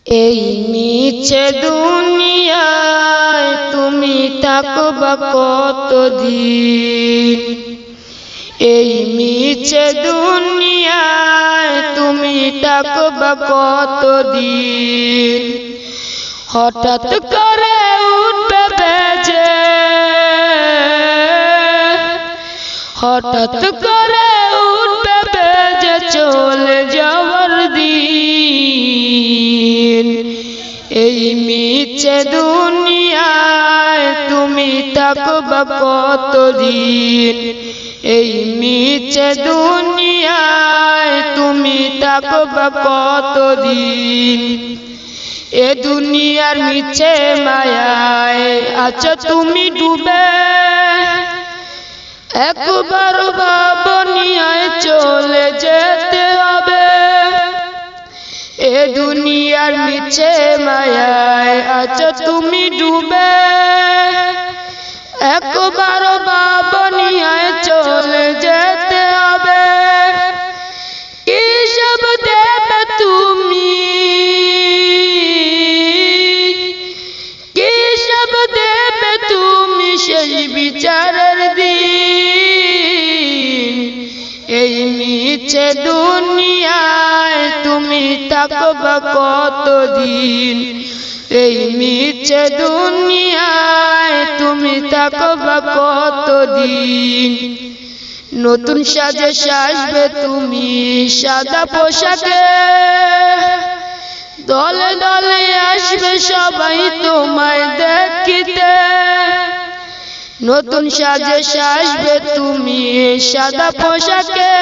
এই মিছে দুনিয়ায় তুমি থাকবা কতদিন। এই মিছে দুনিয়ায় তুমি থাকবা কতদিন। হঠাৎ করে উঠবে বেজে, হঠাৎ করে উঠবে বেজে চলে যাওয়ার দিন। এই মিছে দুনিয়ায় তুমি থাকবা কতদিন। এই মিছে দুনিয়ায় তুমি থাকবা কতদিন। এ দুনিয়ার মিছে মায়ায় আছো তুমি ডুবে, একবার ভাবনিয়ায় চলে যেতে হবে। এ দুনিয়ার মিছে মায়ায় আছো তুমি ডুবে, একবার ভাবনিয়ায় চলে যেতে হবে। কি সব দেবে তুমি, কি সব দেবে তুমি সেই বিচারের দিন। এই মিছে দুনিয়ায় তুমি থাকবা কতদিন। এই মিছে দুনিয়ায় তুমি থাকবা কতদিন। নতুন সাজে সাজবে তুমি সাদা পোশাকে, দলে দলে আসবে সবাই তোমায় দেখিতে। নতুন সাজে সাজবে তুমি সাদা পোশাকে,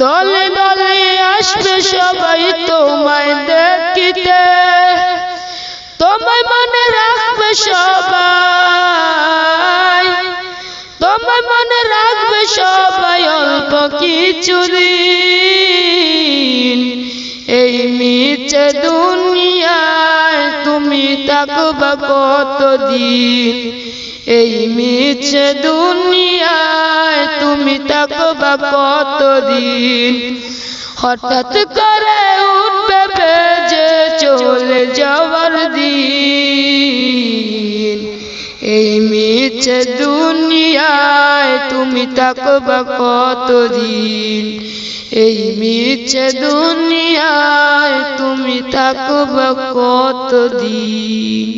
দলে দলে আসবে সবাই তোমায় দেখিতে। তোমায় মনে রাখবে সবাই, তোমায় মনে রাখবে সবাই অল্প কিছুদিন। এই মিছে দুনিয়ায় তুমি থাকবা কতদিন। এই মিছে দুনিয়ায় তুমি থাকবা কতদিন। হঠাৎ করে উঠবে বেজে চলে যাওয়ার দিন। এই মিছে দুনিয়ায় তুমি থাকবা কতদিন। এই মিছে দুনিয়ায় তুমি থাকবা কতদিন।